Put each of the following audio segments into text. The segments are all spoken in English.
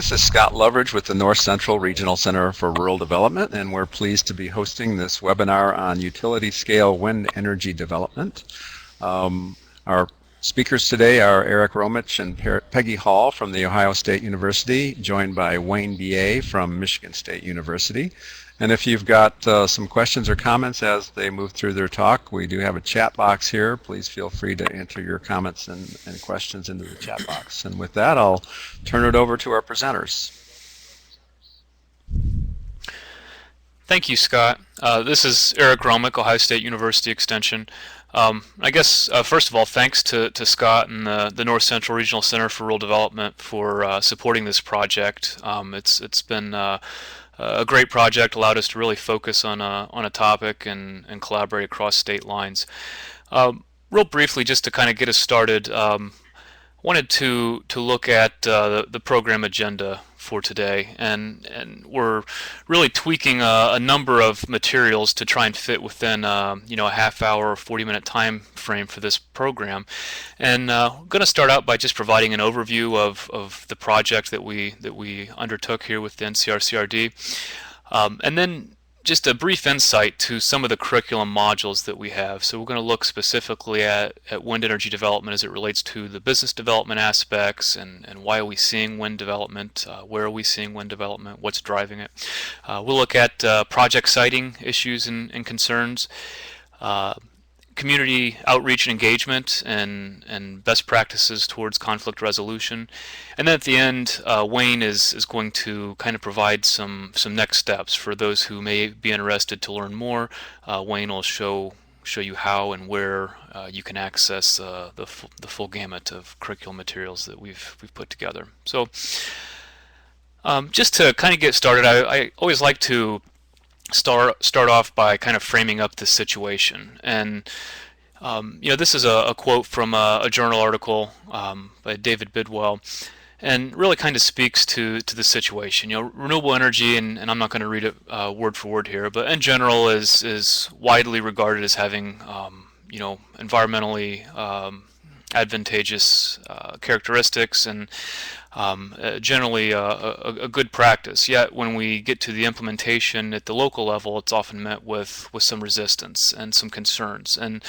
This is Scott Loveridge with the North Central Regional Center for Rural Development, and we're pleased to be hosting this webinar on utility-scale wind energy development. Our speakers today are Eric Romich and Peggy Hall from The Ohio State University, joined by Wayne Beyea from Michigan State University. And if you've got some questions or comments as they move through their talk, we do have a chat box here. Please feel free to enter your comments and questions into the chat box. And with that, I'll turn it over to our presenters. Thank you, Scott. This is Eric Romich, Ohio State University Extension. I guess, first of all, thanks to Scott and the North Central Regional Center for Rural Development for supporting this project. It's been a great project, allowed us to really focus on a topic and collaborate across state lines. Real briefly, just to kind of get us started, wanted to look at the program agenda for today, and we're really tweaking a number of materials to try and fit within a half-hour or 40-minute time frame for this program. And we're going to start out by just providing an overview of the project that we undertook here with the NCRCRD, and then just a brief insight to some of the curriculum modules that we have. So we're going to look specifically at wind energy development as it relates to the business development aspects and why are we seeing wind development, where are we seeing wind development, what's driving it. We'll look at project siting issues and concerns, community outreach and engagement, and best practices towards conflict resolution. And then at the end, Wayne is going to kind of provide some next steps for those who may be interested to learn more. Wayne will show you how and where you can access the full gamut of curriculum materials that we've put together. So just to kind of get started, I always like to start off by kind of framing up the situation. And this is a quote from a journal article by David Bidwell, and really kind of speaks to the situation. Renewable energy, and I'm not going to read it word for word here, but in general is widely regarded as having environmentally advantageous characteristics and generally a good practice. Yet when we get to the implementation at the local level, it's often met with some resistance and some concerns. And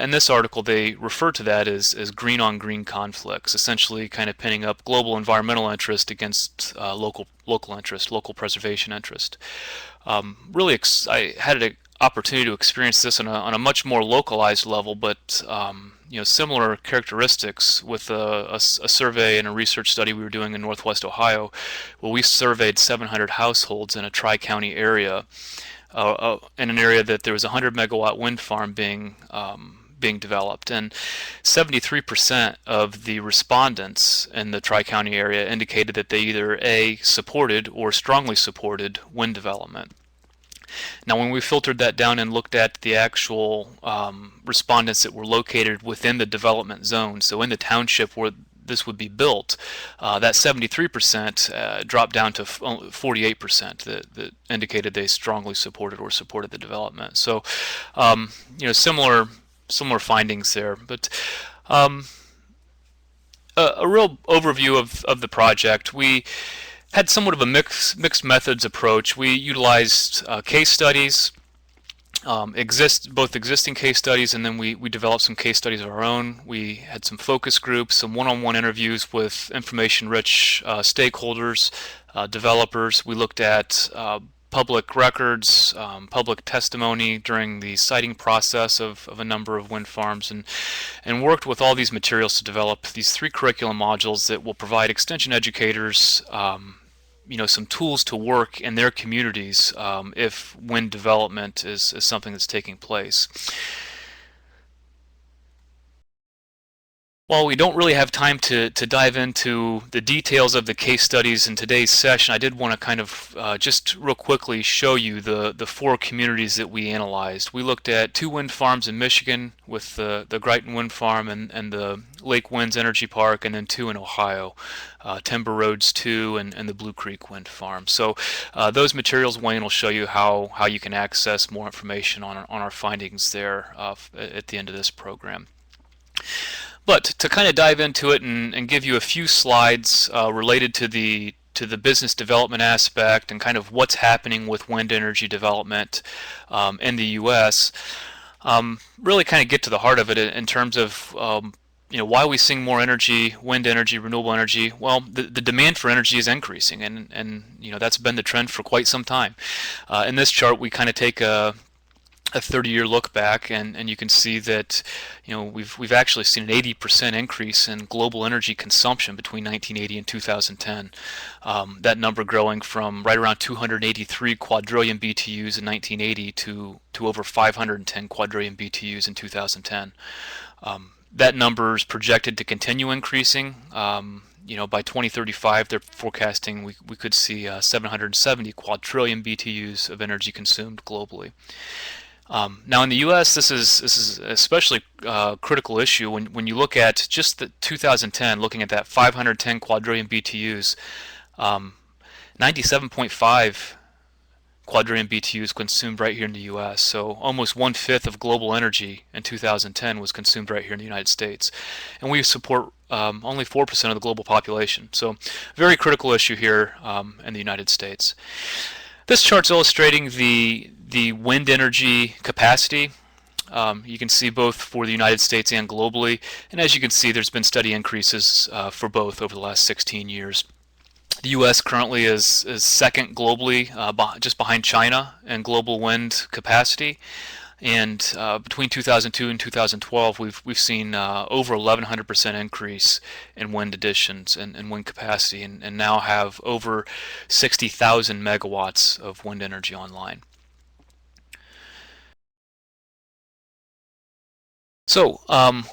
in this article, they refer to that as green on green conflicts, essentially kind of pinning up global environmental interest against local interest, local preservation interest. Really, I had an opportunity to experience this on a much more localized level, but similar characteristics with a survey and a research study we were doing in Northwest Ohio, where we surveyed 700 households in a tri-county area, in an area that there was a 100-megawatt wind farm being developed, and 73% of the respondents in the tri-county area indicated that they either A, supported or strongly supported wind development. Now, when we filtered that down and looked at the actual respondents that were located within the development zone, so in the township where this would be built, that 73% dropped down to 48% that indicated they strongly supported or supported the development. So, similar findings there. But a real overview of the project. We had somewhat of a mixed methods approach. We utilized case studies, both existing case studies, and then we developed some case studies of our own. We had some focus groups, some one-on-one interviews with information-rich stakeholders, developers. We looked at public records, public testimony during the siting process of a number of wind farms, and worked with all these materials to develop these 3 curriculum modules that will provide extension educators some tools to work in their communities if wind development is something that's taking place. While we don't really have time to dive into the details of the case studies in today's session, I did want to kind of just real quickly show you the 4 communities that we analyzed. We looked at 2 wind farms in Michigan with the Greiten Wind Farm and the Lake Winds Energy Park, and then 2 in Ohio, Timber Roads 2 and the Blue Creek Wind Farm. So those materials, Wayne will show you how you can access more information on our findings there at the end of this program. But to kind of dive into it and give you a few slides related to the the business development aspect and kind of what's happening with wind energy development in the U.S., really kind of get to the heart of it in terms of why are we seeing more energy, wind energy, renewable energy? Well, the demand for energy is increasing, and that's been the trend for quite some time. In this chart, we kind of take a 30-year look back, and you can see that we've actually seen an 80% increase in global energy consumption between 1980 and 2010. That number growing from right around 283 quadrillion BTUs in 1980 to over 510 quadrillion BTUs in 2010. That number is projected to continue increasing. By 2035, they're forecasting we could see 770 quadrillion BTUs of energy consumed globally. Now in the U.S., this is especially critical issue when you look at just the 2010, looking at that 510 quadrillion BTUs, 97.5 quadrillion BTUs consumed right here in the U.S. So almost 1/5 of global energy in 2010 was consumed right here in the United States, and we support only 4% of the global population. So very critical issue here in the United States. This chart's illustrating the wind energy capacity. You can see both for the United States and globally, and as you can see, there's been steady increases for both over the last 16 years. The U.S. currently is second globally, just behind China in global wind capacity. And between 2002 and 2012, we've seen over 1,100% increase in wind additions and wind capacity, and now have over 60,000 megawatts of wind energy online. So,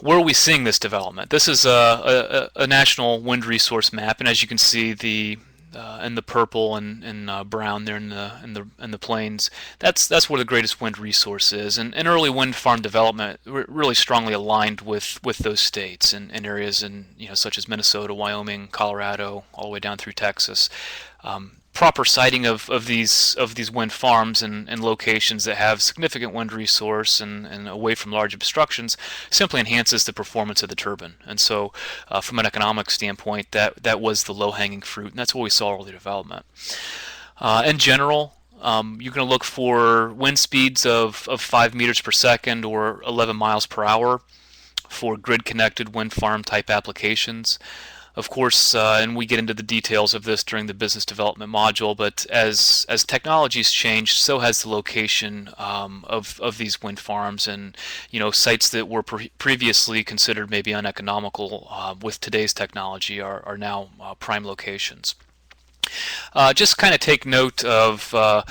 where are we seeing this development? This is a national wind resource map, and as you can see, in the purple and brown there in the plains, that's where the greatest wind resource is. And early wind farm development really strongly aligned with those states and areas such as Minnesota, Wyoming, Colorado, all the way down through Texas. Proper siting of these wind farms and locations that have significant wind resource and away from large obstructions simply enhances the performance of the turbine. And so from an economic standpoint, that was the low-hanging fruit, and that's what we saw early development. In general, you're going to look for wind speeds of 5 meters per second or 11 miles per hour for grid-connected wind farm type applications. Of course, and we get into the details of this during the business development module, but as technologies change, so has the location of these wind farms, and sites that were previously considered maybe uneconomical with today's technology are now prime locations. Just kind of take note of a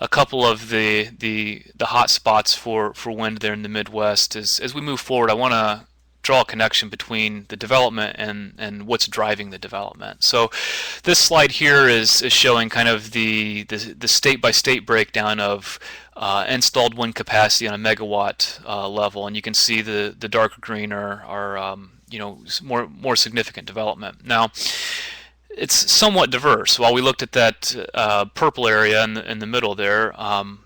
couple of the hot spots for wind there in the Midwest. As we move forward, I want to draw a connection between the development and what's driving the development. So this slide here is showing kind of the state-by-state breakdown of installed wind capacity on a megawatt level, and you can see the darker green are more significant development. Now, it's somewhat diverse. While we looked at that purple area in the middle there,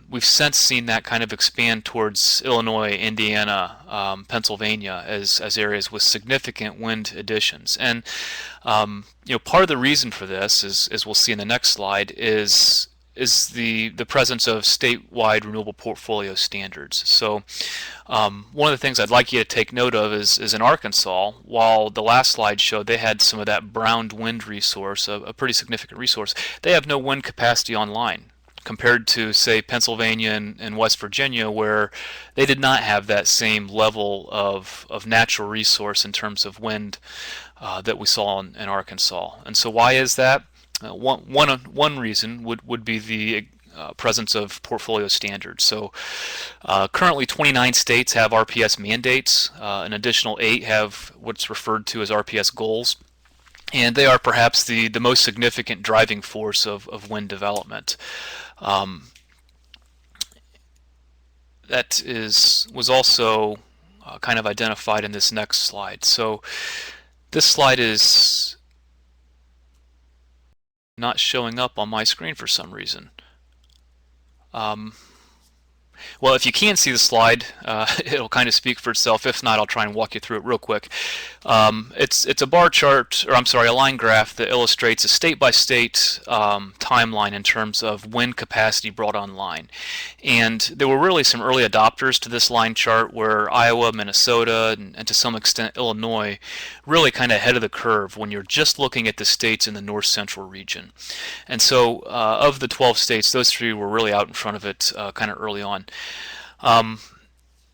we've since seen that kind of expand towards Illinois, Indiana, Pennsylvania as areas with significant wind additions. And part of the reason for this, as we'll see in the next slide, is the presence of statewide renewable portfolio standards. So one of the things I'd like you to take note of is in Arkansas, while the last slide showed they had some of that browned wind resource, a pretty significant resource, they have no wind capacity online compared to, say, Pennsylvania and West Virginia, where they did not have that same level of natural resource in terms of wind that we saw in Arkansas. And so why is that? One reason would be the presence of portfolio standards. So currently 29 states have RPS mandates. An additional 8 have what's referred to as RPS goals. And they are perhaps the most significant driving force of wind development. That was also kind of identified in this next slide. So this slide is not showing up on my screen for some reason. Well, if you can see the slide, it'll kind of speak for itself. If not, I'll try and walk you through it real quick. It's a bar chart, or I'm sorry, a line graph that illustrates a state-by-state timeline in terms of wind capacity brought online. And there were really some early adopters to this line chart where Iowa, Minnesota, and to some extent Illinois really kind of ahead of the curve when you're just looking at the states in the north central region. And so of the 12 states, those three were really out in front of it kind of early on.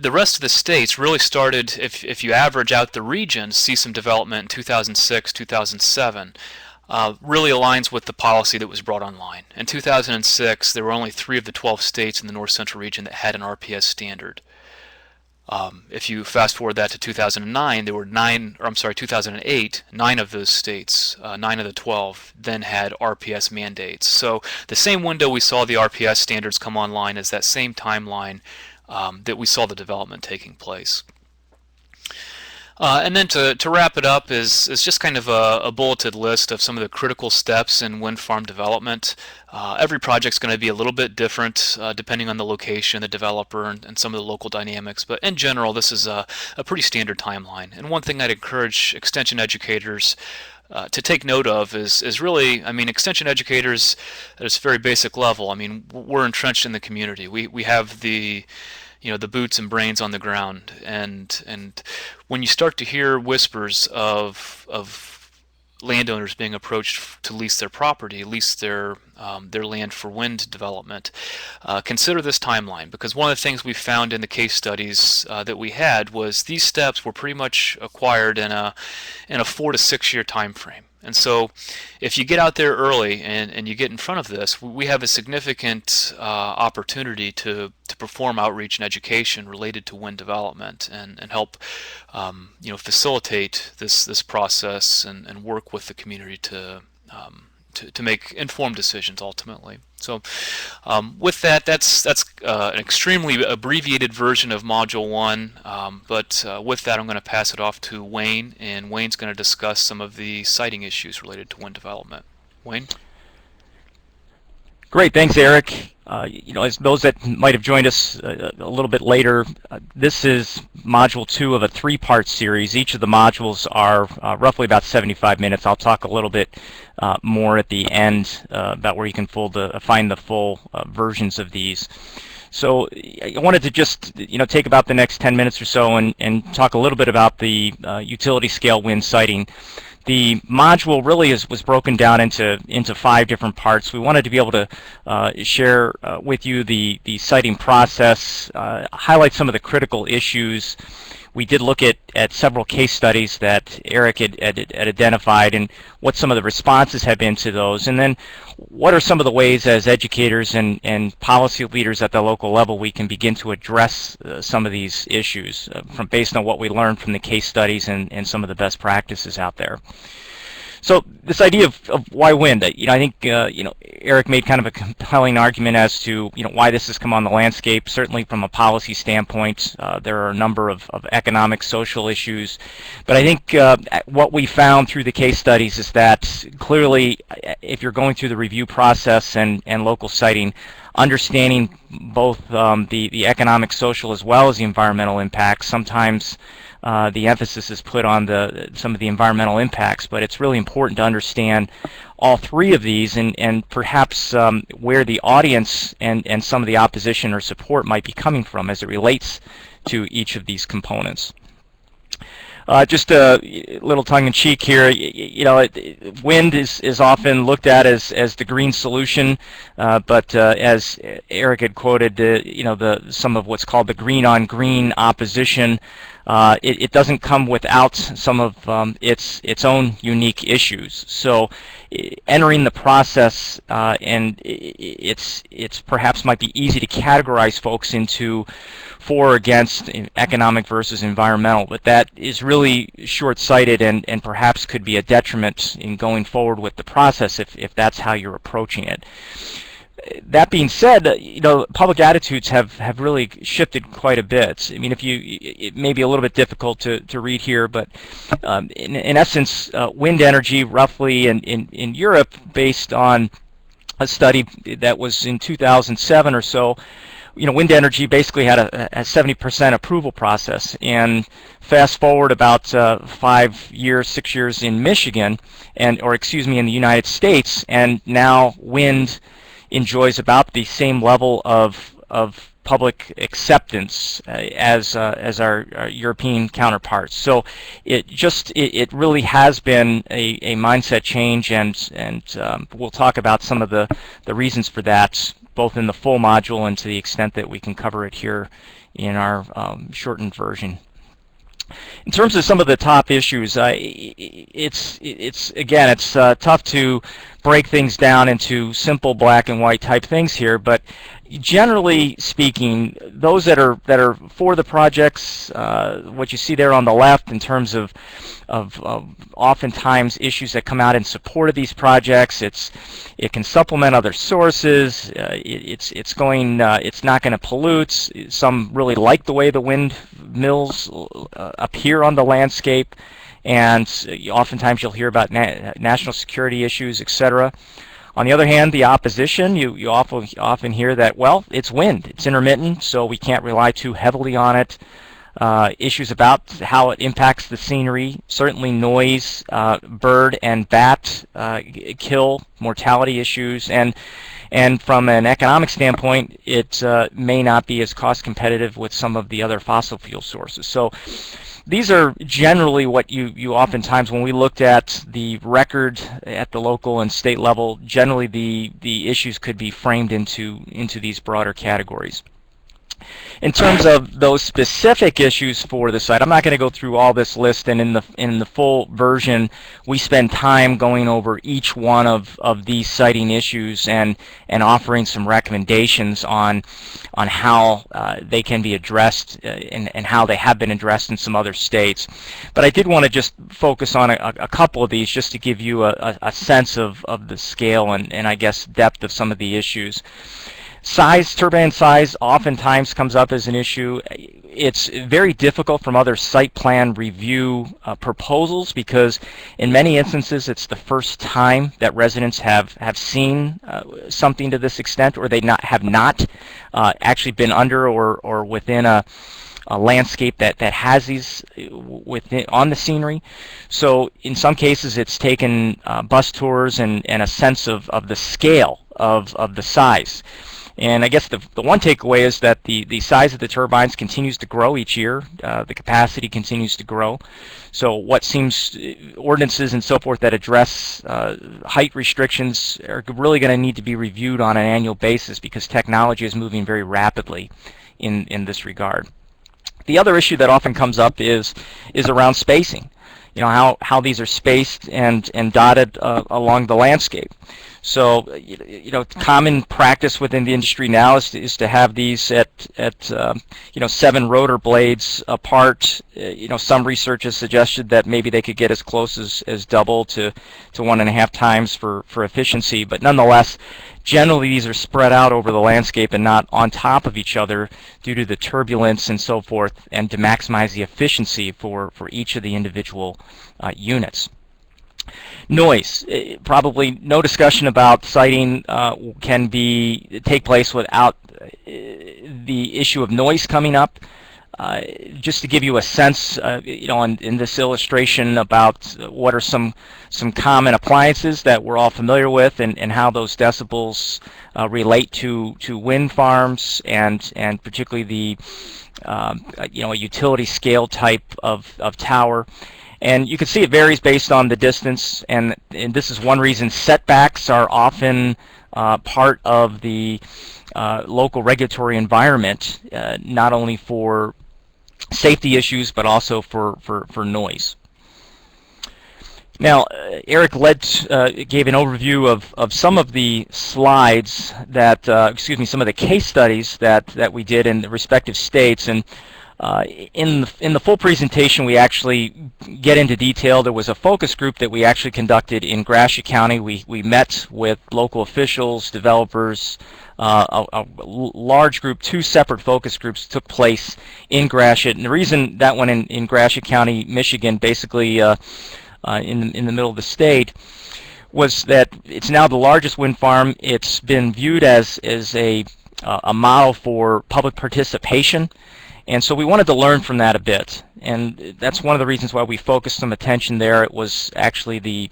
The rest of the states really started, if you average out the regions, see some development in 2006, 2007. Really aligns with the policy that was brought online. In 2006, there were only 3 of the 12 states in the north central region that had an RPS standard. If you fast forward that to 2009, there were 2008, 9 of those states, 9 of the 12, then had RPS mandates. So the same window we saw the RPS standards come online is that same timeline that we saw the development taking place. And then to wrap it up is just kind of a bulleted list of some of the critical steps in wind farm development. Every project's going to be a little bit different depending on the location, the developer, and some of the local dynamics. But in general, this is a pretty standard timeline. And one thing I'd encourage extension educators to take note of is really, I mean, extension educators at a very basic level, I mean, we're entrenched in the community. We have the boots and brains on the ground, and when you start to hear whispers of landowners being approached to lease their property, lease their land for wind development, consider this timeline, because one of the things we found in the case studies that we had was these steps were pretty much acquired in a 4 to 6 year time frame. And so if you get out there early and you get in front of this, we have a significant opportunity to perform outreach and education related to wind development and help facilitate this process and work with the community to make informed decisions ultimately. So with that, that's an extremely abbreviated version of Module 1, but with that I'm going to pass it off to Wayne, and Wayne's going to discuss some of the siting issues related to wind development. Wayne? Great, thanks Eric. As those that might have joined us a little bit later, this is Module 2 of a 3-part series. Each of the modules are roughly about 75 minutes. I'll talk a little bit more at the end about where you can find the full versions of these. So I wanted to just take about the next 10 minutes or so and talk a little bit about the utility scale wind siting. The module really was broken down into 5 different parts. We wanted to be able to share with you the siting process, highlight some of the critical issues. We did look at several case studies that Eric had identified and what some of the responses have been to those, and then what are some of the ways as educators and policy leaders at the local level we can begin to address some of these issues based on what we learned from the case studies and some of the best practices out there. So this idea of why wind, I think Eric made kind of a compelling argument as to why this has come on the landscape. Certainly from a policy standpoint, there are a number of economic, social issues, but I think what we found through the case studies is that clearly, if you're going through the review process and local siting, understanding both the economic, social, as well as the environmental impacts. Sometimes the emphasis is put on some of the environmental impacts, but it's really important to understand all 3 of these and perhaps where the audience and some of the opposition or support might be coming from as it relates to each of these components. Just a little tongue-in-cheek here, wind is often looked at as the green solution, but as Eric had quoted, some of what's called the green-on-green opposition. It doesn't come without some of its own unique issues. So entering the process, and it's perhaps might be easy to categorize folks into for or against economic versus environmental, but that is really short-sighted and perhaps could be a detriment in going forward with the process if that's how you're approaching it. That being said, public attitudes have really shifted quite a bit. I mean, it may be a little bit difficult to read here, but in essence, wind energy roughly in Europe, based on a study that was in 2007 or so, wind energy basically had a 70% approval process, and fast forward about 5 years, 6 years in Michigan, in the United States, and now wind enjoys about the same level of public acceptance as our European counterparts. So it really has been a mindset change, and we'll talk about some of the reasons for that, both in the full module and to the extent that we can cover it here in our shortened version. In terms of some of the top issues, it's tough to break things down into simple black and white type things here, but generally speaking, those that are for the projects, what you see there on the left in terms of oftentimes issues that come out in support of these projects, it can supplement other sources. It's not going to pollute. Some really like the way the windmills appear on the landscape, and oftentimes you'll hear about national security issues, etc. On the other hand, the opposition, you often hear that, well, it's wind, it's intermittent, so we can't rely too heavily on it. Issues about how it impacts the scenery, certainly noise, bird and bat kill, mortality issues, and from an economic standpoint, it may not be as cost competitive with some of the other fossil fuel sources. So these are generally what you oftentimes, when we looked at the record at the local and state level, generally the issues could be framed into these broader categories. In terms of those specific issues for the site, I'm not going to go through all this list, and in the full version, we spend time going over each one of these siting issues and offering some recommendations on how they can be addressed and how they have been addressed in some other states. But I did want to just focus on a couple of these just to give you a sense of the scale and I guess depth of some of the issues. Size, turbine size, oftentimes comes up as an issue. It's very difficult from other site plan review proposals because in many instances it's the first time that residents have seen something to this extent, or they have not actually been under or within a landscape that has these on the scenery. So in some cases it's taken bus tours and a sense of the scale of the size. And I guess the one takeaway is that the size of the turbines continues to grow each year. The capacity continues to grow. So what seems ordinances and so forth that address height restrictions are really going to need to be reviewed on an annual basis because technology is moving very rapidly in this regard. The other issue that often comes up is around spacing. You know, how these are spaced and dotted along the landscape. So, common practice within the industry now is to have these at 7 rotor blades apart. Some research has suggested that maybe they could get as close as double to 1.5 times for efficiency. But nonetheless, generally these are spread out over the landscape and not on top of each other due to the turbulence and so forth, and to maximize the efficiency for each of the individual units. Noise, probably no discussion about siting can take place without the issue of noise coming up. Just to give you a sense, in this illustration about what are some common appliances that we're all familiar with, and how those decibels relate to wind farms and particularly the a utility scale type of tower. And you can see it varies based on the distance, and this is one reason setbacks are often part of the local regulatory environment, not only for safety issues but also for noise. Now, Eric gave an overview of some of the slides that, some of the case studies that we did in the respective states, and in the full presentation we actually get into detail. There was a focus group that we actually conducted in Gratiot County. We met with local officials, developers, a large group. 2 separate focus groups took place in Gratiot, and the reason that one in Gratiot County, Michigan, basically in the middle of the state, was that it's now the largest wind farm. It's been viewed as a a model for public participation. And so we wanted to learn from that a bit. And that's one of the reasons why we focused some attention there. It was actually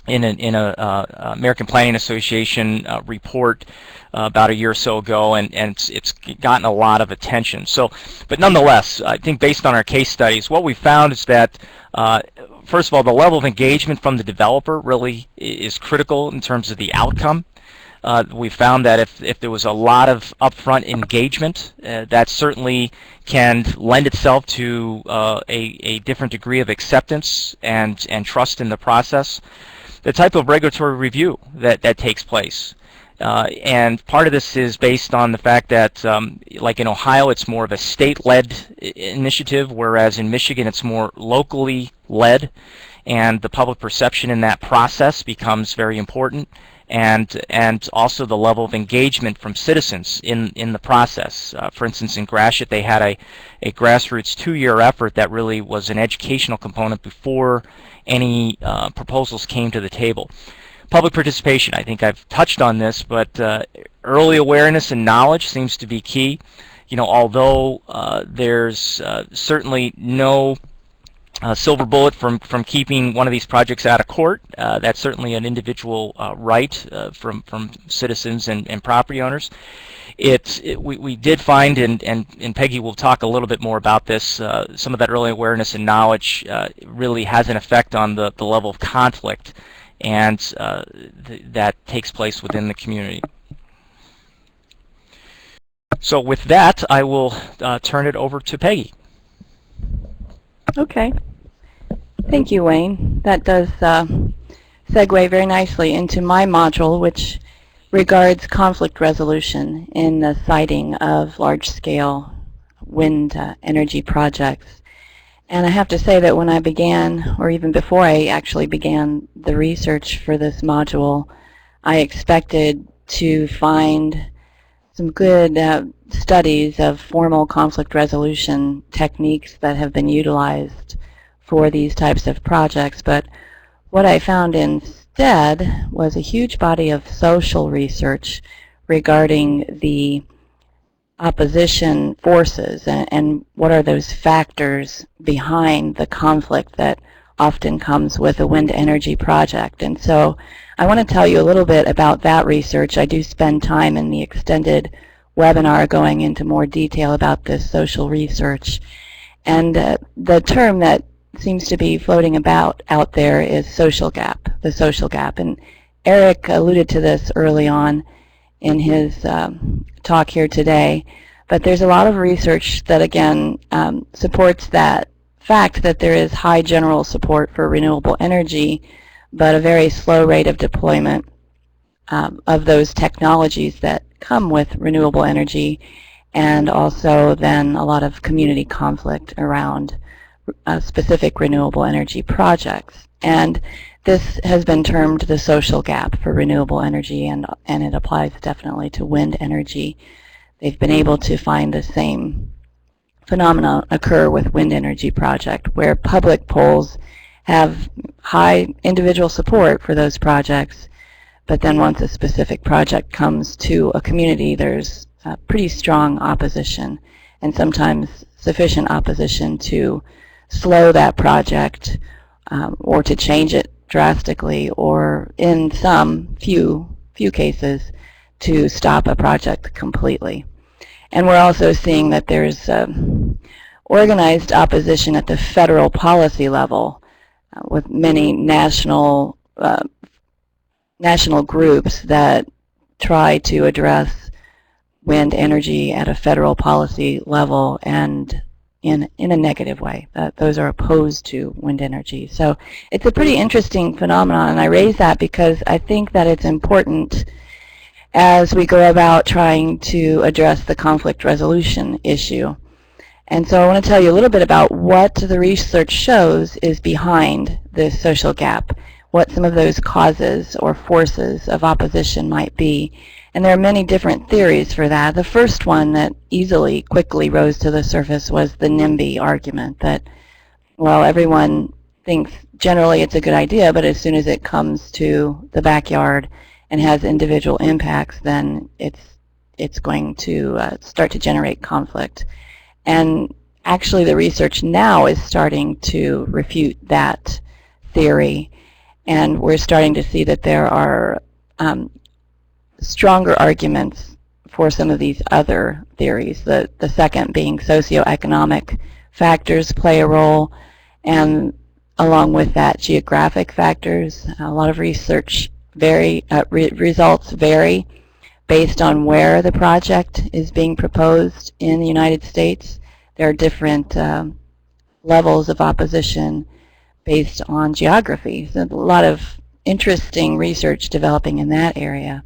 in a American Planning Association report about a year or so ago, and it's gotten a lot of attention. So, but nonetheless, I think based on our case studies, what we found is that first of all, the level of engagement from the developer really is critical in terms of the outcome. We found that if there was a lot of upfront engagement, that certainly can lend itself to a different degree of acceptance and trust in the process. The type of regulatory review that takes place. And part of this is based on the fact that, like in Ohio, it's more of a state-led initiative, whereas in Michigan it's more locally led, and the public perception in that process becomes very important, and also the level of engagement from citizens in the process. For instance, in Gratiot, they had a grassroots 2-year effort that really was an educational component before any proposals came to the table. Public participation, I think I've touched on this, but early awareness and knowledge seems to be key. You know, although there's certainly no silver bullet from keeping one of these projects out of court, that's certainly an individual right from citizens and property owners. We did find, and Peggy will talk a little bit more about this, some of that early awareness and knowledge really has an effect on the level of conflict and that takes place within the community. So with that, I will turn it over to Peggy. Okay. Thank you, Wayne. That does segue very nicely into my module, which regards conflict resolution in the siting of large-scale wind energy projects. And I have to say that when I began, or even before I actually began the research for this module, I expected to find some good studies of formal conflict resolution techniques that have been utilized for these types of projects. But what I found instead was a huge body of social research regarding the opposition forces and what are those factors behind the conflict that often comes with a wind energy project. And so I want to tell you a little bit about that research. I do spend time in the extended webinar going into more detail about this social research. And the term that seems to be floating about out there is social gap, the social gap. And Eric alluded to this early on in his talk here today, but there's a lot of research that again supports that fact that there is high general support for renewable energy, but a very slow rate of deployment of those technologies that come with renewable energy, and also then a lot of community conflict around specific renewable energy projects. And this has been termed the social gap for renewable energy, and it applies definitely to wind energy. They've been able to find the same phenomena occur with wind energy project, where public polls have high individual support for those projects, but then once a specific project comes to a community, there's pretty strong opposition, and sometimes sufficient opposition to slow that project or to change it drastically, or in some few cases to stop a project completely. And we're also seeing that there's organized opposition at the federal policy level with many national groups that try to address wind energy at a federal policy level and in a negative way. Those are opposed to wind energy. So it's a pretty interesting phenomenon, and I raise that because I think that it's important as we go about trying to address the conflict resolution issue. And so I want to tell you a little bit about what the research shows is behind this social gap, what some of those causes or forces of opposition might be. And there are many different theories for that. The first one that quickly rose to the surface was the NIMBY argument, that, well, everyone thinks generally it's a good idea, but as soon as it comes to the backyard and has individual impacts, then it's it's going to start to generate conflict. And actually the research now is starting to refute that theory, and we're starting to see that there are stronger arguments for some of these other theories, the second being socioeconomic factors play a role, and along with that, geographic factors. A lot of research results vary based on where the project is being proposed in the United States. There are different levels of opposition based on geography. So a lot of interesting research developing in that area.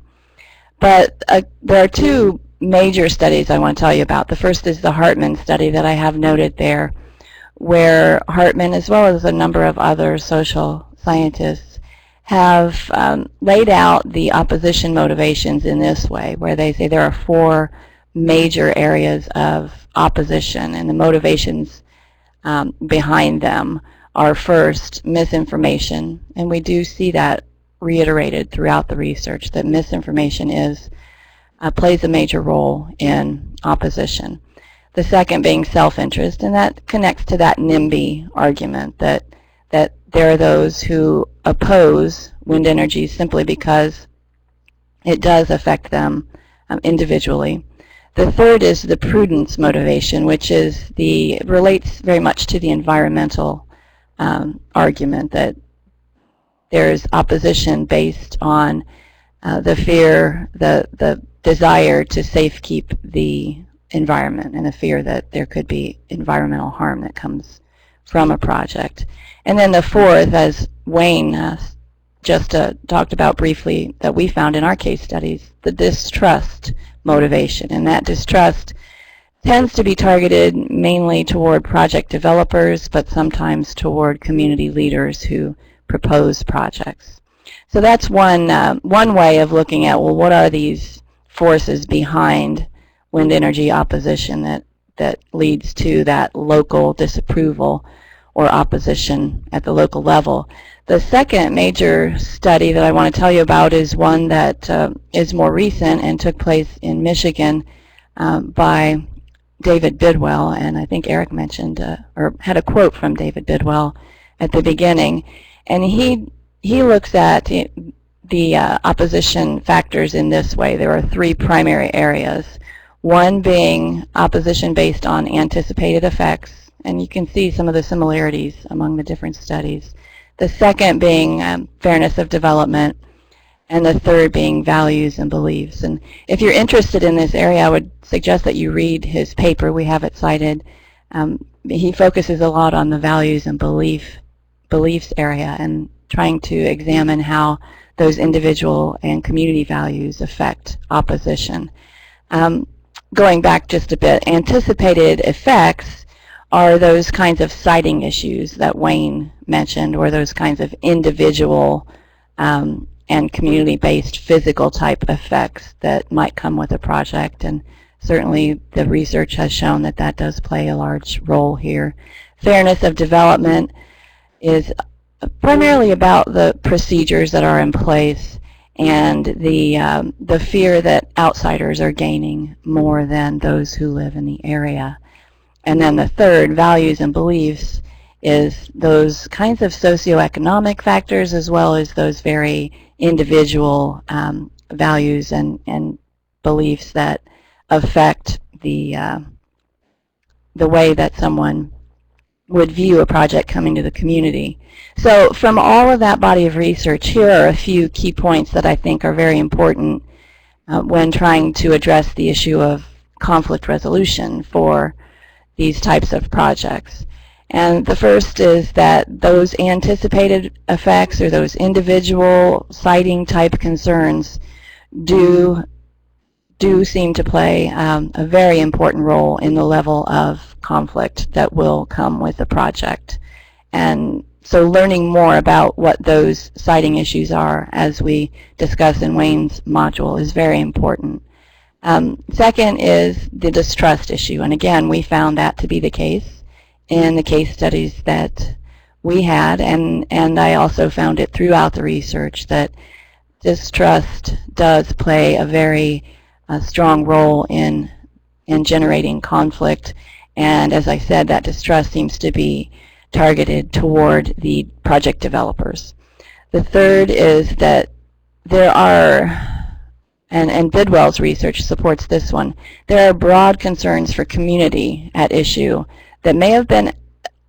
But there are two major studies I want to tell you about. The first is the Hartman study that I have noted there, where Hartman, as well as a number of other social scientists, have laid out the opposition motivations in this way, where they say there are four major areas of opposition, and the motivations behind them are first misinformation, and we do see that reiterated throughout the research, that misinformation plays a major role in opposition. The second being self-interest, and that connects to that NIMBY argument that there are those who oppose wind energy simply because it does affect them individually. The third is the prudence motivation, which relates very much to the environmental argument, that there's opposition based on the fear, the desire to safekeep the environment, and the fear that there could be environmental harm that comes from a project. And then the fourth, as Wayne just talked about briefly, that we found in our case studies, the distrust motivation. And that distrust tends to be targeted mainly toward project developers, but sometimes toward community leaders who propose projects. So that's one way of looking at, well, what are these forces behind wind energy opposition that leads to that local disapproval or opposition at the local level. The second major study that I want to tell you about is one that is more recent and took place in Michigan by David Bidwell, and I think Eric mentioned or had a quote from David Bidwell at the beginning, and he looks at the opposition factors in this way. There are three primary areas, one being opposition based on anticipated effects, and you can see some of the similarities among the different studies. The second being fairness of development, and the third being values and beliefs. And if you're interested in this area, I would suggest that you read his paper. We have it cited. He focuses a lot on the values and beliefs area, and trying to examine how those individual and community values affect opposition. Going back just a bit, anticipated effects are those kinds of siting issues that Wayne mentioned, or those kinds of individual and community-based physical type effects that might come with a project, and certainly the research has shown that that does play a large role here. Fairness of development is primarily about the procedures that are in place and the fear that outsiders are gaining more than those who live in the area. And then the third, values and beliefs, is those kinds of socioeconomic factors as well as those very individual values and beliefs that affect the way that someone would view a project coming to the community. So from all of that body of research, here are a few key points that I think are very important when trying to address the issue of conflict resolution for these types of projects. And the first is that those anticipated effects, or those individual siting type concerns, do seem to play a very important role in the level of conflict that will come with the project. And so learning more about what those siting issues are, as we discuss in Wayne's module, is very important. Second is the distrust issue, and again, we found that to be the case in the case studies that we had, and I also found it throughout the research that distrust does play a very a strong role in generating conflict. And as I said, that distrust seems to be targeted toward the project developers. The third is that there are, and Bidwell's research supports this one, there are broad concerns for community at issue that may have been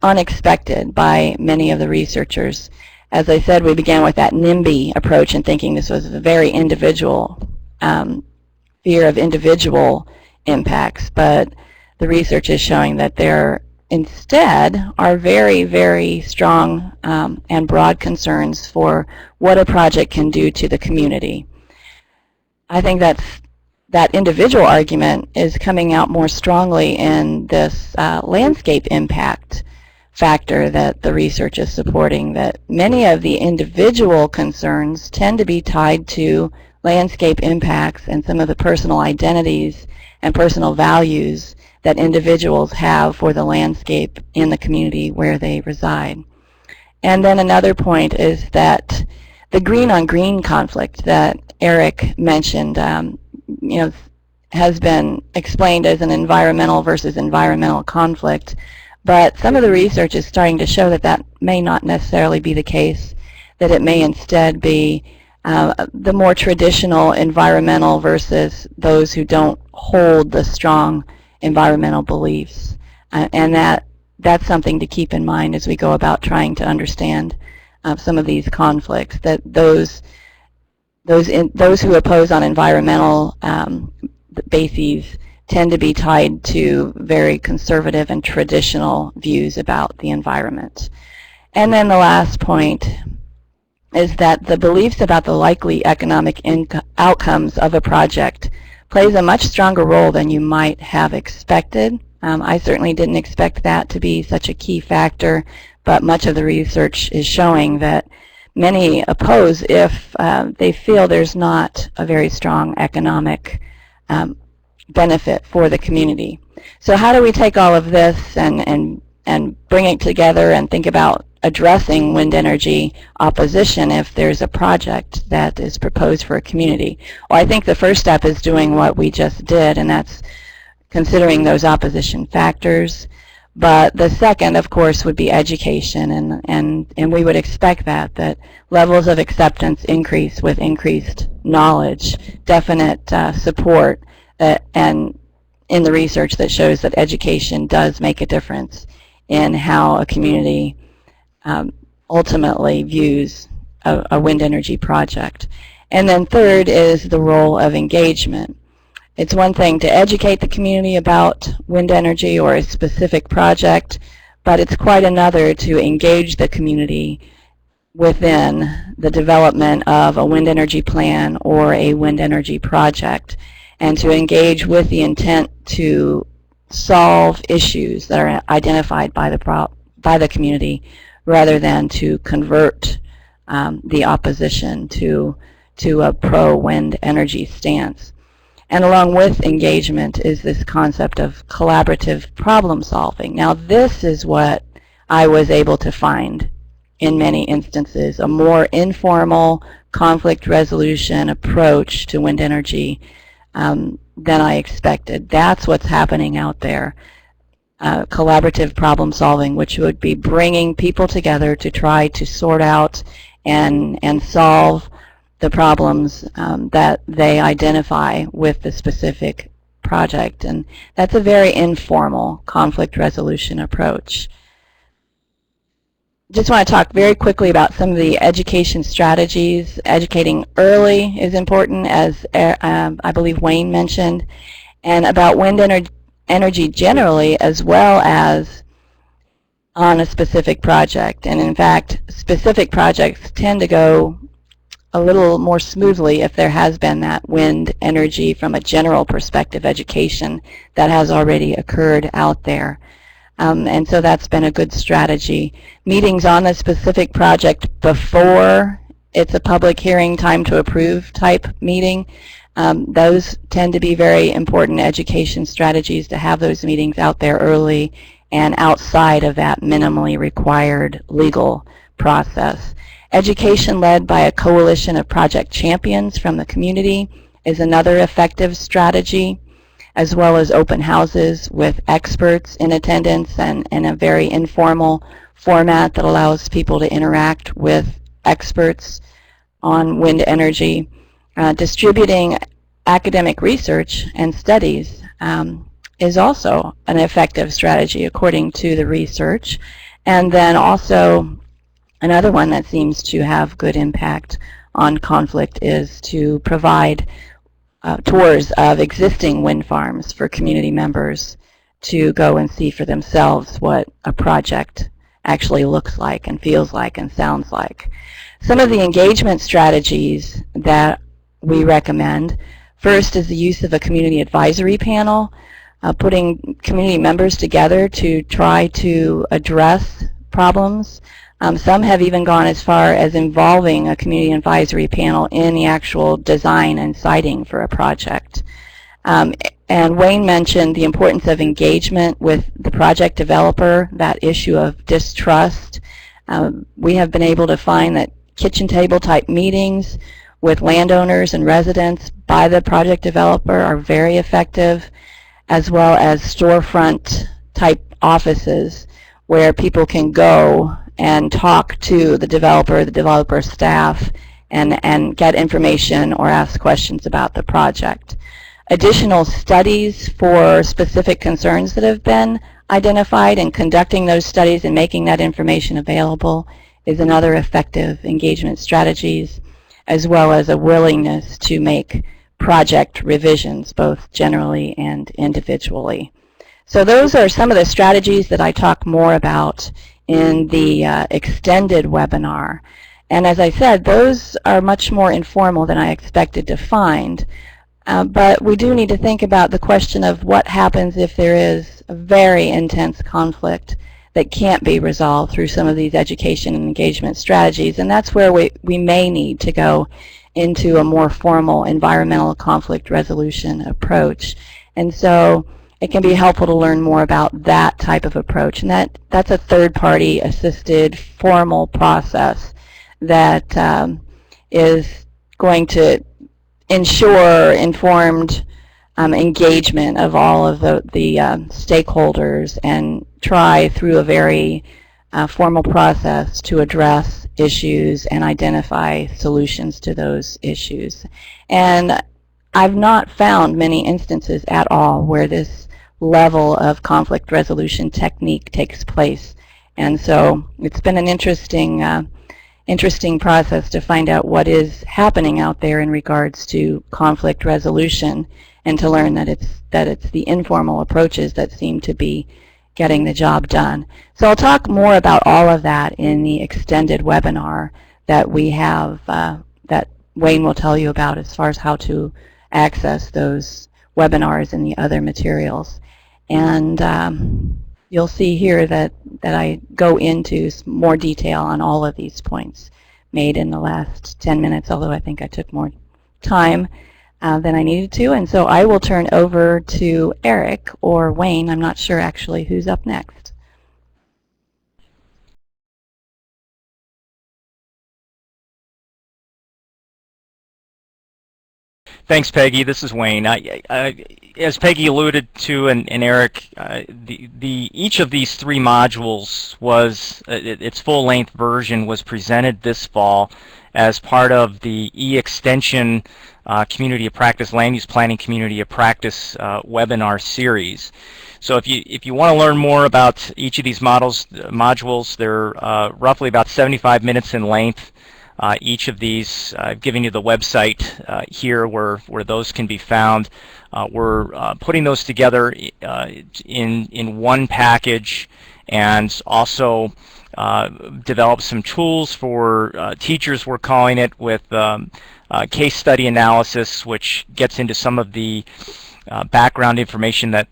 unexpected by many of the researchers. As I said, we began with that NIMBY approach and thinking this was a very individual fear of individual impacts, but the research is showing that there instead are very, very strong and broad concerns for what a project can do to the community. I think that individual argument is coming out more strongly in this landscape impact factor that the research is supporting, that many of the individual concerns tend to be tied to landscape impacts and some of the personal identities and personal values that individuals have for the landscape in the community where they reside. And then another point is that the green-on-green conflict that Eric mentioned, has been explained as an environmental versus environmental conflict, but some of the research is starting to show that that may not necessarily be the case, that it may instead be the more traditional environmental versus those who don't hold the strong environmental beliefs. And that's something to keep in mind as we go about trying to understand some of these conflicts, that those who oppose on environmental bases tend to be tied to very conservative and traditional views about the environment. And then the last point is that the beliefs about the likely economic outcomes of a project plays a much stronger role than you might have expected. I certainly didn't expect that to be such a key factor, but much of the research is showing that many oppose if they feel there's not a very strong economic benefit for the community. So how do we take all of this and bring it together and think about addressing wind energy opposition if there's a project that is proposed for a community? Well, I think the first step is doing what we just did, and that's considering those opposition factors. But the second, of course, would be education, and we would expect that levels of acceptance increase with increased knowledge, definite support, and in the research that shows that education does make a difference in how a community ultimately views a wind energy project. And then third is the role of engagement. It's one thing to educate the community about wind energy or a specific project, but it's quite another to engage the community within the development of a wind energy plan or a wind energy project, and to engage with the intent to solve issues that are identified by the community, rather than to convert the opposition to a pro-wind energy stance. And along with engagement is this concept of collaborative problem solving. Now this is what I was able to find in many instances, a more informal conflict resolution approach to wind energy than I expected. That's what's happening out there. Collaborative problem solving, which would be bringing people together to try to sort out and solve the problems that they identify with the specific project. And that's a very informal conflict resolution approach. Just want to talk very quickly about some of the education strategies. Educating early is important, as I believe Wayne mentioned, and about wind energy generally, as well as on a specific project. And in fact, specific projects tend to go a little more smoothly if there has been that wind energy from a general perspective education that has already occurred out there. And so that's been a good strategy. Meetings on the specific project before it's a public hearing, time to approve type meeting, those tend to be very important education strategies, to have those meetings out there early and outside of that minimally required legal process. Education led by a coalition of project champions from the community is another effective strategy, as well as open houses with experts in attendance and in a very informal format that allows people to interact with experts on wind energy. Distributing academic research and studies is also an effective strategy according to the research. And then also another one that seems to have good impact on conflict is to provide tours of existing wind farms for community members to go and see for themselves what a project actually looks like and feels like and sounds like. Some of the engagement strategies that we recommend, first is the use of a community advisory panel, putting community members together to try to address problems. Some have even gone as far as involving a community advisory panel in the actual design and siting for a project. And Wayne mentioned the importance of engagement with the project developer, that issue of distrust. We have been able to find that kitchen table type meetings with landowners and residents by the project developer are very effective, as well as storefront type offices where people can go and talk to the developer staff, and get information or ask questions about the project. Additional studies for specific concerns that have been identified, and conducting those studies and making that information available is another effective engagement strategies, as well as a willingness to make project revisions, both generally and individually. So those are some of the strategies that I talk more about in the extended webinar. And as I said, those are much more informal than I expected to find. But we do need to think about the question of what happens if there is a very intense conflict that can't be resolved through some of these education and engagement strategies. And that's where we may need to go into a more formal environmental conflict resolution approach. And so it can be helpful to learn more about that type of approach. And that's a third-party assisted formal process that is going to ensure informed engagement of all of the stakeholders, and try through a very formal process to address issues and identify solutions to those issues. And I've not found many instances at all where this level of conflict resolution technique takes place. And so it's been an interesting process to find out what is happening out there in regards to conflict resolution, and to learn that it's the informal approaches that seem to be getting the job done. So I'll talk more about all of that in the extended webinar that we have, that Wayne will tell you about as far as how to access those webinars and the other materials. And you'll see here that I go into more detail on all of these points made in the last 10 minutes, although I think I took more time than I needed to. And so I will turn over to Eric or Wayne. I'm not sure actually who's up next. Thanks, Peggy. This is Wayne. As Peggy alluded to, and Eric, each of these three modules was its full-length version was presented this fall as part of the E-Extension Community of Practice Land Use Planning Community of Practice webinar series. So if you want to learn more about each of these modules, they're roughly about 75 minutes in length. Each of these, I've given you the website here where those can be found. We're putting those together in one package, and also develop some tools for teachers, we're calling it, with case study analysis, which gets into some of the background information that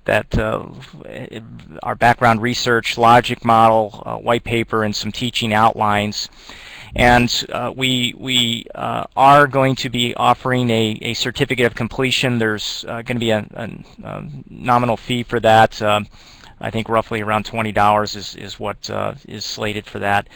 our background research, logic model, white paper, and some teaching outlines. And we are going to be offering a certificate of completion. There's going to be a nominal fee for that. I think roughly around $20 is what is slated for that.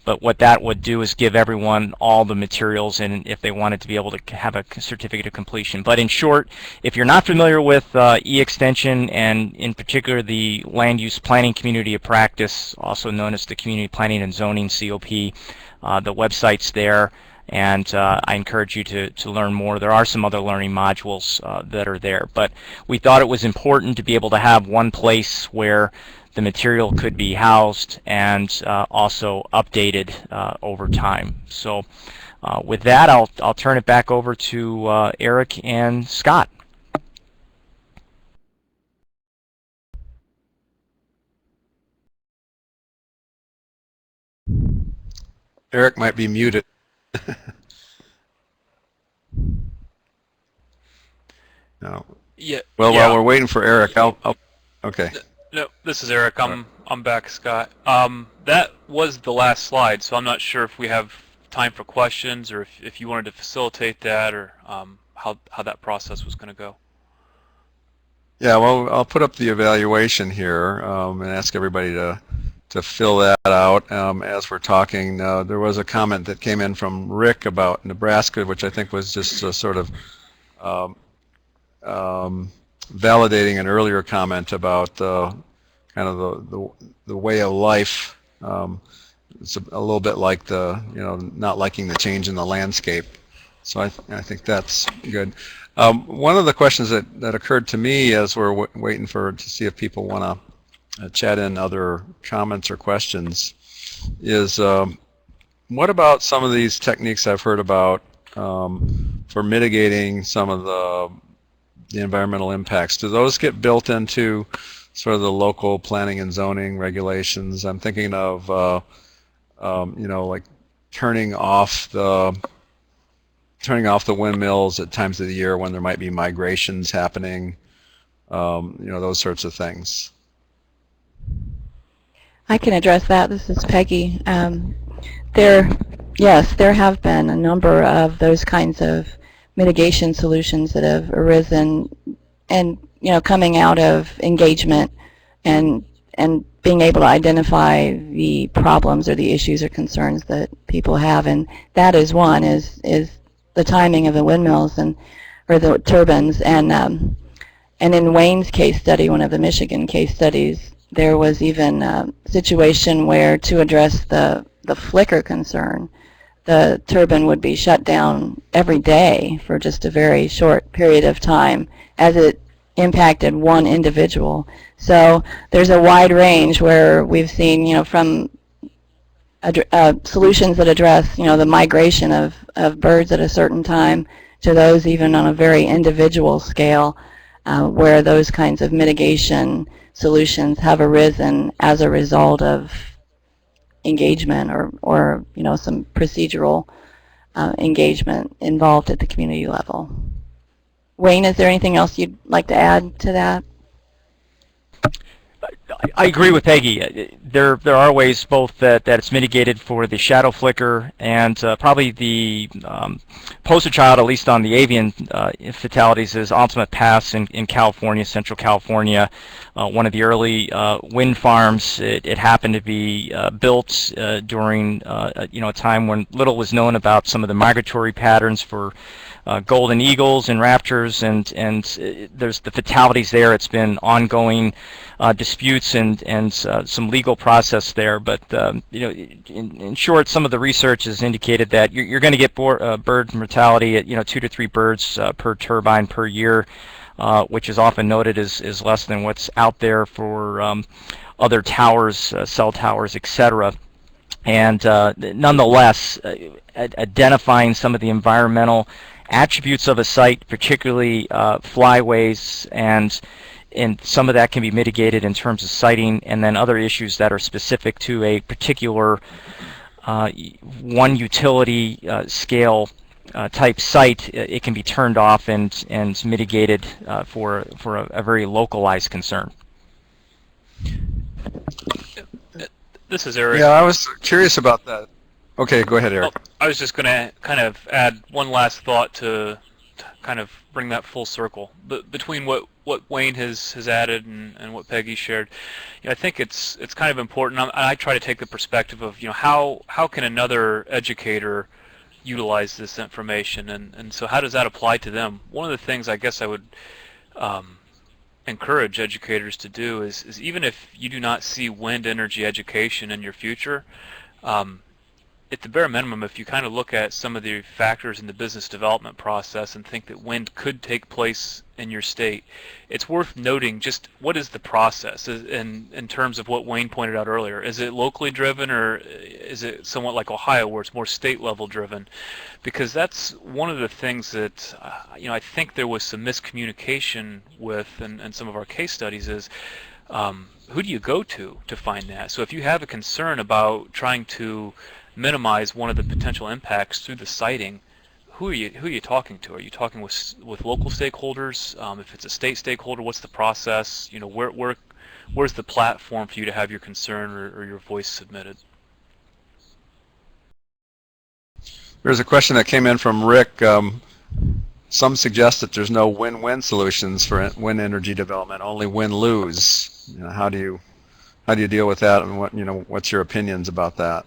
But what that would do is give everyone all the materials, and if they wanted to be able to have a certificate of completion. But in short, if you're not familiar with e-extension, and in particular the land use planning community of practice, also known as the community planning and zoning COP, the website's there, and I encourage you to learn more. There are some other learning modules that are there, but we thought it was important to be able to have one place where the material could be housed and also updated over time. So with that, I'll turn it back over to Eric and Scott. Eric might be muted. No. Yeah. Well, yeah. while we're waiting for Eric, I'll okay. No, this is Eric. I'm back, Scott. That was the last slide, so I'm not sure if we have time for questions, or if you wanted to facilitate that, or how that process was going to go. Yeah, well, I'll put up the evaluation here and ask everybody to fill that out as we're talking. There was a comment that came in from Rick about Nebraska, which I think was just a sort of validating an earlier comment about kind of the way of life. It's a little bit like the not liking the change in the landscape. So I think that's good. One of the questions that occurred to me as we're waiting to see if people want to chat in other comments or questions is what about some of these techniques I've heard about for mitigating some of the environmental impacts? Do those get built into sort of the local planning and zoning regulations? I'm thinking of like turning off the windmills at times of the year when there might be migrations happening, those sorts of things. I can address that. This is Peggy. Yes, there have been a number of those kinds of mitigation solutions that have arisen, and coming out of engagement and being able to identify the problems or the issues or concerns that people have, and that is one is the timing of the windmills or the turbines, and in Wayne's case study, one of the Michigan case studies, there was even a situation where, to address the flicker concern, the turbine would be shut down every day for just a very short period of time as it impacted one individual. So there's a wide range where we've seen, from solutions that address, the migration of birds at a certain time, to those even on a very individual scale, where those kinds of mitigation solutions have arisen as a result of engagement or some procedural engagement involved at the community level. Wayne, is there anything else you'd like to add to that? I agree with Peggy. There are ways both that it's mitigated for the shadow flicker, and probably the poster child, at least on the avian fatalities, is Ultimate Pass in California, Central California. One of the early wind farms. It happened to be built during a time when little was known about some of the migratory patterns for golden eagles and raptors, and there's the fatalities there. It's been ongoing disputes and some legal process there, but in short, some of the research has indicated that you're going to get bird mortality at 2 to 3 birds per turbine per year, which is often noted as less than what's out there for other towers, cell towers, etc. And nonetheless, identifying some of the environmental attributes of a site, particularly flyways, and some of that can be mitigated in terms of siting, and then other issues that are specific to a particular one utility scale type site. It can be turned off and mitigated for a very localized concern. This is Eric. Yeah, I was curious about that. Okay, go ahead, Eric. I was just going to kind of add one last thought to kind of bring that full circle. But between what Wayne has added and what Peggy shared, I think it's kind of important. I try to take the perspective of how can another educator utilize this information, and so how does that apply to them? One of the things I guess I would encourage educators to do is even if you do not see wind energy education in your future, at the bare minimum, if you kind of look at some of the factors in the business development process and think that wind could take place in your state, it's worth noting just what is the process in terms of what Wayne pointed out earlier. Is it locally driven, or is it somewhat like Ohio where it's more state level driven? Because that's one of the things that I think there was some miscommunication with in some of our case studies is who do you go to find that? So if you have a concern about trying to minimize one of the potential impacts through the siting, who are you talking to? Are you talking with local stakeholders? If it's a state stakeholder, what's the process? Where's the platform for you to have your concern or your voice submitted? There's a question that came in from Rick. Some suggest that there's no win-win solutions for wind energy development, only win-lose. How do you deal with that, and what's your opinions about that?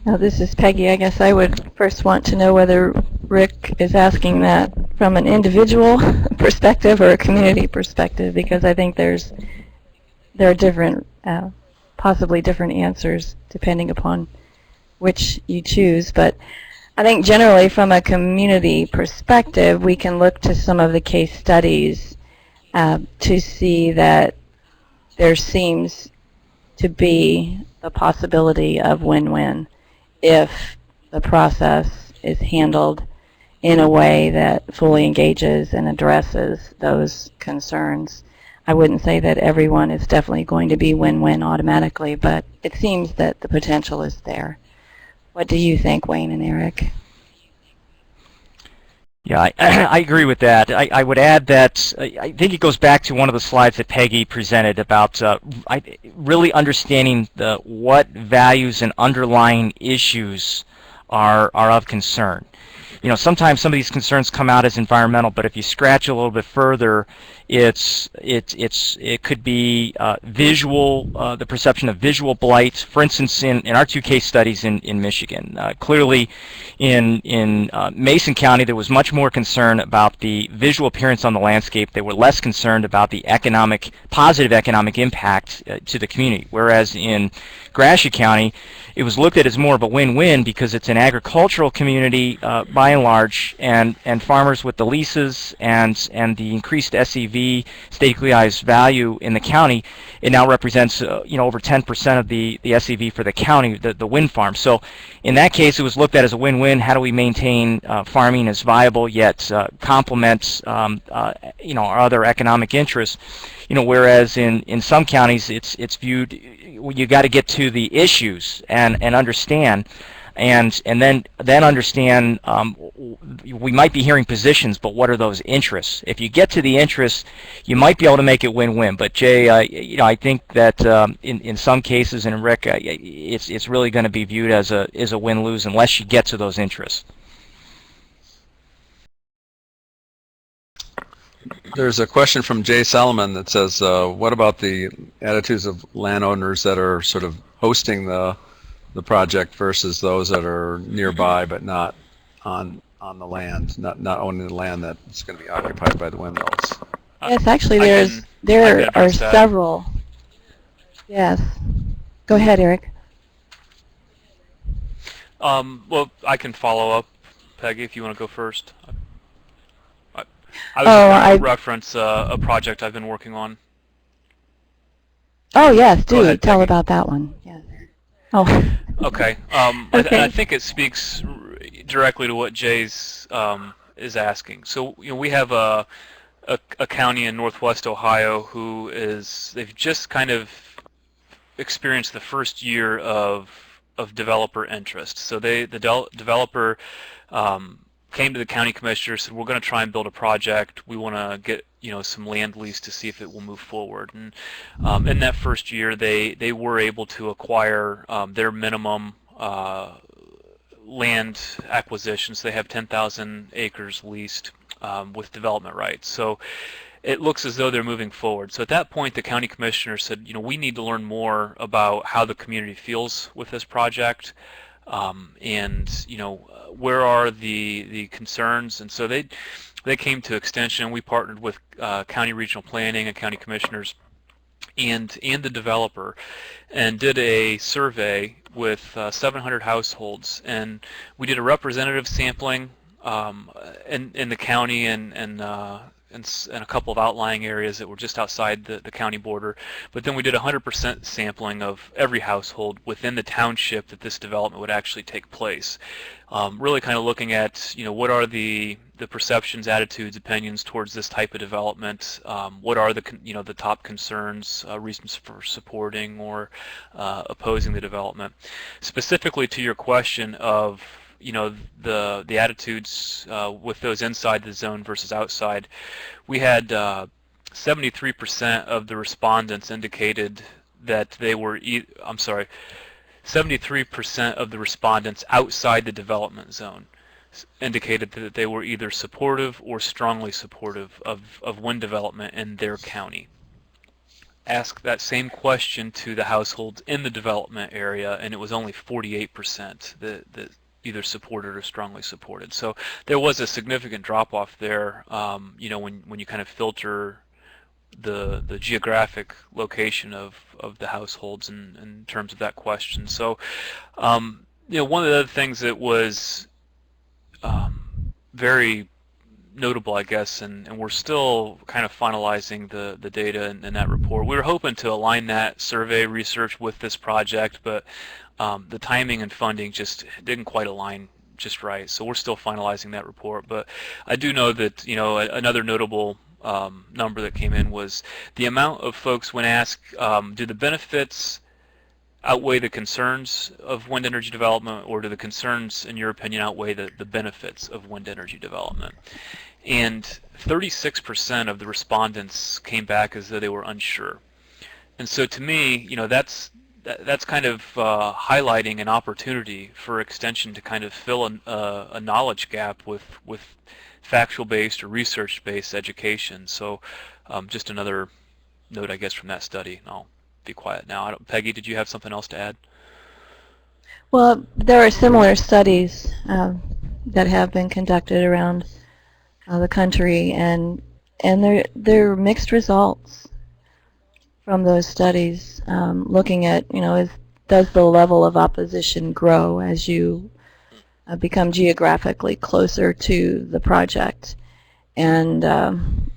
Now, this is Peggy. I guess I would first want to know whether Rick is asking that from an individual perspective or a community perspective, because I think there are different, possibly different answers depending upon which you choose. But I think generally from a community perspective, we can look to some of the case studies to see that there seems to be the possibility of win-win if the process is handled in a way that fully engages and addresses those concerns. I wouldn't say that everyone is definitely going to be win-win automatically, but it seems that the potential is there. What do you think, Wayne and Eric? Yeah, I agree with that. I would add that I think it goes back to one of the slides that Peggy presented about really understanding what values and underlying issues are of concern. Sometimes some of these concerns come out as environmental, but if you scratch a little bit further, it could be visual, the perception of visual blight. For instance, in our two case studies in Michigan, clearly in Mason County there was much more concern about the visual appearance on the landscape. They were less concerned about the positive economic impact to the community. Whereas in Gratiot County, it was looked at as more of a win-win because it's an agricultural community by and large, and farmers with the leases and the increased SEV, state equalized value in the county, it now represents over 10% of the SEV for the county, the wind farm. So in that case, it was looked at as a win-win. How do we maintain farming as viable yet complement our other economic interests? Whereas in some counties it's viewed, you got to get to the issues and understand, and then understand. We might be hearing positions, but what are those interests? If you get to the interests, you might be able to make it win-win. But Jay, I think that in some cases, and Rick, it's really going to be viewed as a win-lose unless you get to those interests. There's a question from Jay Solomon that says, what about the attitudes of landowners that are sort of hosting the project versus those that are nearby but not on the land, not owning the land that's going to be occupied by the windmills? Yes, actually there are several. Yes. Go ahead, Eric. Well, I can follow up, Peggy, if you want to go first. I was going to reference a project I've been working on. Oh, yes, do tell about that one. Yes. Oh. Okay. Okay. I think it speaks directly to what Jay's is asking. So we have a county in Northwest Ohio they've just kind of experienced the first year of developer interest. So the developer came to the county commissioner, said, we're going to try and build a project. We want to get some land lease to see if it will move forward. And in that first year, they were able to acquire their minimum land acquisitions. They have 10,000 acres leased with development rights. So it looks as though they're moving forward. So at that point, the county commissioner said, we need to learn more about how the community feels with this project, and where are the concerns. And so they came to Extension. We partnered with county regional planning and county commissioners and the developer, and did a survey with 700 households, and we did a representative sampling in the county and a couple of outlying areas that were just outside the county border. But then we did 100% sampling of every household within the township that this development would actually take place. Really kind of looking at, what are the perceptions, attitudes, opinions towards this type of development. What are the top concerns, reasons for supporting or opposing the development. Specifically to your question of the attitudes with those inside the zone versus outside, we had 73% of the respondents indicated that they were 73% of the respondents outside the development zone indicated that they were either supportive or strongly supportive of wind development in their county. Ask that same question to the households in the development area, and it was only 48% that either supported or strongly supported. So there was a significant drop-off there, when you kind of filter the geographic location of the households in terms of that question. So, one of the other things that was very notable, I guess, and we're still kind of finalizing the data in that report. We were hoping to align that survey research with this project, but the timing and funding just didn't quite align just right. So we're still finalizing that report. But I do know that another notable number that came in was the amount of folks when asked, do the benefits outweigh the concerns of wind energy development, or do the concerns, in your opinion, outweigh the benefits of wind energy development? And 36% of the respondents came back as though they were unsure. And so to me, that's kind of highlighting an opportunity for Extension to kind of fill a knowledge gap with factual-based or research-based education. So just another note, I guess, from that study. And I'll be quiet now. Peggy, did you have something else to add? Well, there are similar studies that have been conducted around the country, and they're mixed results from those studies, looking at, does the level of opposition grow as you become geographically closer to the project? And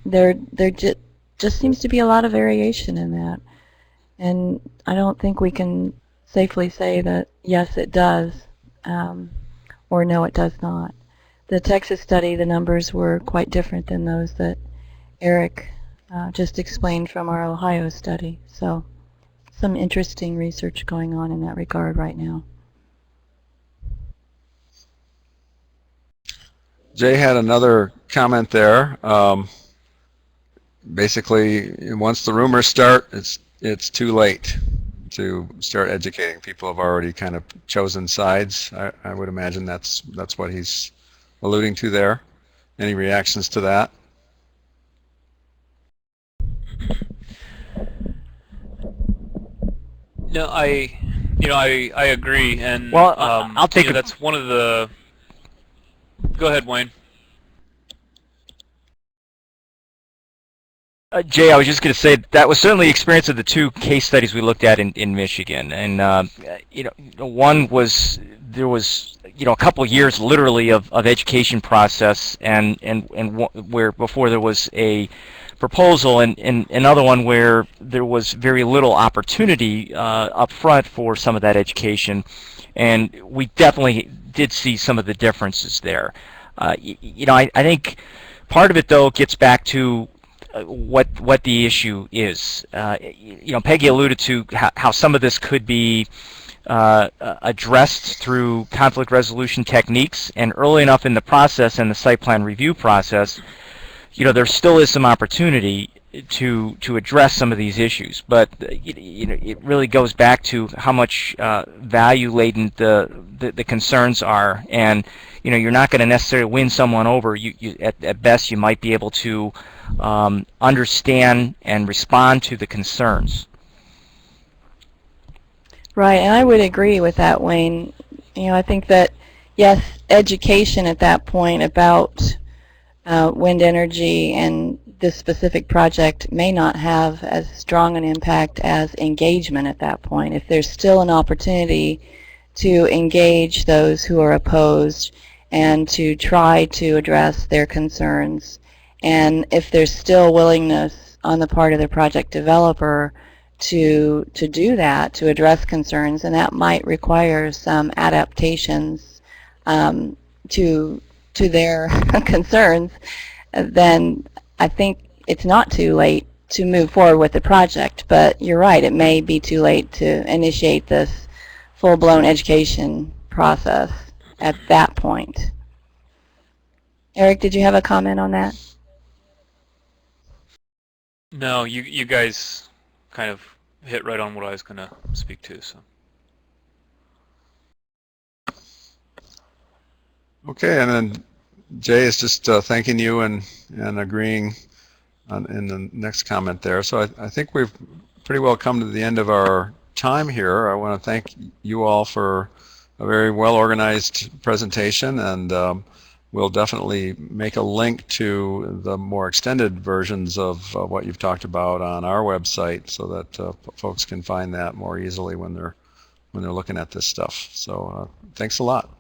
there just seems to be a lot of variation in that. And I don't think we can safely say that, yes, it does, or no, it does not. The Texas study, the numbers were quite different than those that Eric just explained from our Ohio study. So some interesting research going on in that regard right now. Jay had another comment there. Basically, once the rumors start, it's too late to start educating. People have already kind of chosen sides. I would imagine that's what he's alluding to there. Any reactions to that? No, I agree, and Well, I'll take that's one of the. Go ahead, Wayne. Jay, I was just going to say that was certainly the experience of the two case studies we looked at in Michigan, and one was there was a couple years literally of education process, and where before there was a proposal, and another one where there was very little opportunity up front for some of that education, and we definitely did see some of the differences there. I think part of it though gets back to what the issue is. Peggy alluded to how some of this could be addressed through conflict resolution techniques, and early enough in the process and the site plan review process, there still is some opportunity to address some of these issues. But it really goes back to how much value laden the concerns are, and you're not going to necessarily win someone over. At best you might be able to understand and respond to the concerns. Right, and I would agree with that, Wayne. I think that, yes, education at that point about wind energy and this specific project may not have as strong an impact as engagement at that point. If there's still an opportunity to engage those who are opposed and to try to address their concerns, and if there's still willingness on the part of the project developer to do that, to address concerns, and that might require some adaptations to their concerns, then I think it's not too late to move forward with the project. But you're right, it may be too late to initiate this full-blown education process at that point. Eric, did you have a comment on that? No, you guys kind of hit right on what I was going to speak to. So. Okay, and then Jay is just thanking you and agreeing in the next comment there. So I think we've pretty well come to the end of our time here. I want to thank you all for a very well organized presentation, and we'll definitely make a link to the more extended versions of what you've talked about on our website, so that folks can find that more easily when they're looking at this stuff. So thanks a lot.